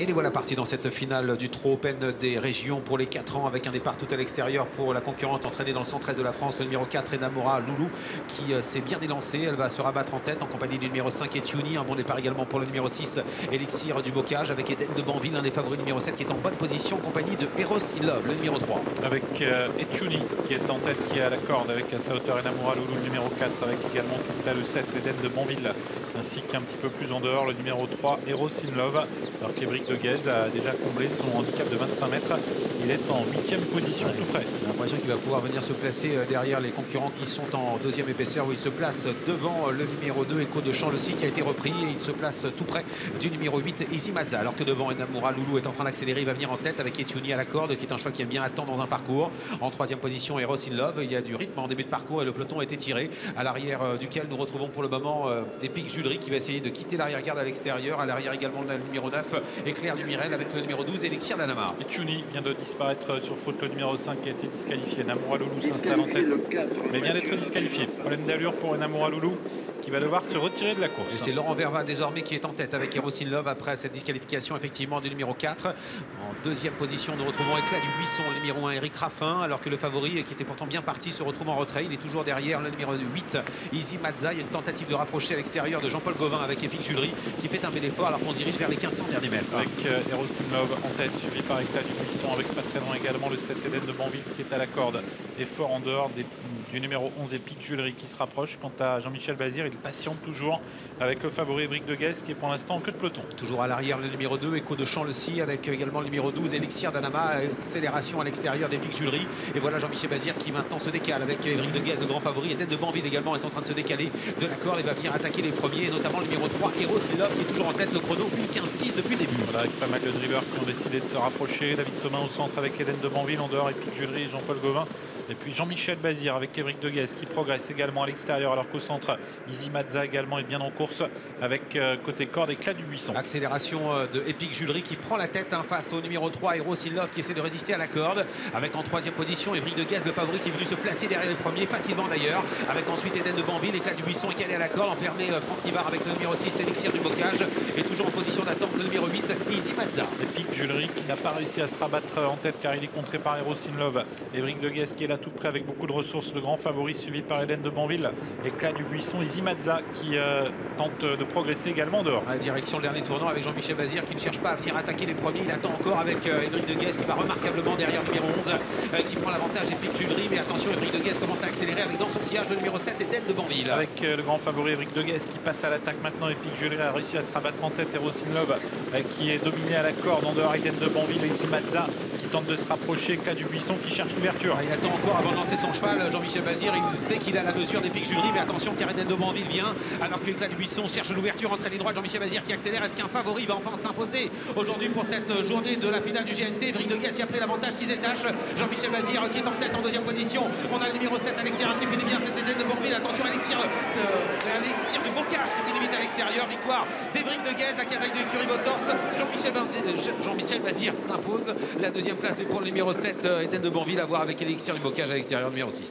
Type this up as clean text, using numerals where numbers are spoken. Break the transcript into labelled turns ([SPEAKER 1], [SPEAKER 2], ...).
[SPEAKER 1] Et les voilà partis dans cette finale du Trot Open des régions pour les 4 ans avec un départ tout à l'extérieur pour la concurrente entraînée dans le centre-est de la France, le numéro 4 Enamora Loulou qui s'est bien élancée. Elle va se rabattre en tête en compagnie du numéro 5 Etiuni. Un bon départ également pour le numéro 6 Elixir du Bocage avec Eden de Banville, un des favoris numéro 7 qui est en bonne position en compagnie de Eros in Love, le numéro 3.
[SPEAKER 2] Avec Etiuni qui est en tête, qui est à la corde avec à sa hauteur Enamora Loulou, le numéro 4 avec également tout près le 7 Eden de Banville ainsi qu'un petit peu plus en dehors le numéro 3 Eros in Love. Alors qu'Evric de Guez a déjà comblé son handicap de 25 mètres. Il est en 8e position tout près.
[SPEAKER 1] J'ai l'impression qu'il va pouvoir venir se placer derrière les concurrents qui sont en deuxième épaisseur où il se place devant le numéro 2 Echo de Champ-le-Cy qui a été repris et il se place tout près du numéro 8 Easy Mazza. Alors que devant Enamora Loulou est en train d'accélérer, il va venir en tête avec Etiuni à la corde qui est un cheval qui aime bien attendre dans un parcours. En 3e position Eros in Love. Il y a du rythme en début de parcours et le peloton a été tiré à l'arrière duquel nous retrouvons pour le moment Epic Julery qui va essayer de quitter l'arrière-garde à l'extérieur. À l'arrière également le numéro 9 Éclair du Mirel avec le numéro 12 Elixir d'Anamar.
[SPEAKER 2] Etiuni vient de disparaître sur faute, le numéro 5 qui a été disqualifié. Enamora Loulou s'installe en tête mais vient d'être disqualifié. Problème d'allure pour Enamora Loulou qui va devoir se retirer de la course.
[SPEAKER 1] Et c'est Laurent Verva désormais qui est en tête avec Eros in Love après cette disqualification effectivement du numéro 4. En 2e position nous retrouvons Éclat du Buisson, le numéro 1 Eric Raffin, alors que le favori qui était pourtant bien parti se retrouve en retrait. Il est toujours derrière le numéro 8 Easy Mazza. Il y a une tentative de rapprocher à l'extérieur de Jean-Paul Gauvin avec Epic Julery qui fait un bel effort alors qu'on se dirige vers les 1500 derniers mètres.
[SPEAKER 2] Avec Eros in Love en tête suivi par Éclat du Buisson avec pas très loin également le 7 Eden de Banville qui est à la corde et fort en dehors du numéro 11 Epic Julery qui se rapproche. Quant à Jean-Michel Bazir, il patiente toujours avec le favori Evric de Guez qui est pour l'instant en queue de peloton.
[SPEAKER 1] Toujours à l'arrière le numéro 2 Echo de Champ-le-Cy avec également le numéro 12 Elixir d'Anama, accélération à l'extérieur d'Epic Julery. Et voilà Jean-Michel Bazir qui maintenant se décale avec Evric de Guez, le grand favori. Eden de Banville également est en train de se décaler de la corde et va venir attaquer les premiers, et notamment le numéro 3 Eros in Love qui est toujours en tête, le chrono 1:15.6 depuis le début.
[SPEAKER 2] Voilà, avec pas mal de drivers qui ont décidé de se rapprocher. David Thomas au centre avec Eden de Banville, en dehors Epic Julery et Jean-Paul Gauvin. Et puis Jean-Michel Bazir avec Evric de Guez qui progresse également à l'extérieur alors qu'au centre Easy Mazza également est bien en course avec côté corde Éclat du Buisson.
[SPEAKER 1] Accélération de Epic Julery qui prend la tête face au numéro 3 Eros in Love qui essaie de résister à la corde avec en 3e position Evric de Guez, le favori qui est venu se placer derrière les premiers facilement d'ailleurs, avec ensuite Eden de Banville. Éclat du Buisson est calé à la corde, enfermé Franck Nivard avec le numéro 6 Elixir du Bocage et toujours en position d'attente le numéro 8 Easy Mazza.
[SPEAKER 2] Epic Julery qui n'a pas réussi à se rabattre en tête car il est contré par Eros in Love. Evric de Guez qui est là tout près avec beaucoup de ressources, le grand favori suivi par Eden de Banville. Éclat du Buisson, Easy Mazza qui tente de progresser également dehors.
[SPEAKER 1] Direction le dernier tournant avec Jean-Michel Bazir qui ne cherche pas à venir attaquer les premiers. Il attend encore avec Evric de Guez qui va remarquablement derrière le numéro 11 qui prend l'avantage Epic Julery. Mais attention, Evric de Guez commence à accélérer avec dans son sillage le numéro 7 Eden de Banville.
[SPEAKER 2] Avec le grand favori Evric de Guez qui passe à l'attaque maintenant. Epic Julery a réussi à se rabattre en tête. Eros in Love qui est dominé à la corde en dehors Eden de Banville. Easy Mazza qui tente de se rapprocher. Éclat du Buisson qui cherche l'ouverture.
[SPEAKER 1] Il attend encore avant de lancer son cheval. Jean-Michel Bazir, il sait qu'il a la mesure d'Epic Julery, mais attention car Eden de Banville vient alors que Éclat du Buisson cherche l'ouverture entre les droites. Jean-Michel Bazir qui accélère. Est-ce qu'un favori va enfin s'imposer aujourd'hui pour cette journée de la finale du GNT? Evric de Guez qui a pris l'avantage qui se détache. Jean-Michel Bazir qui est en tête en 2e position. On a le numéro 7 à l'extérieur qui finit bien, c'est Eden de Banville. Attention Elixir du Bocage qui finit vite à l'extérieur. Victoire d'Evric de Guez, la casaque de l'écurie Motors. Jean-Michel Bazir s'impose. La 2e place est pour le numéro 7 Eden de Banville, à voir avec Elixir du Bocage à l'extérieur, numéro 6.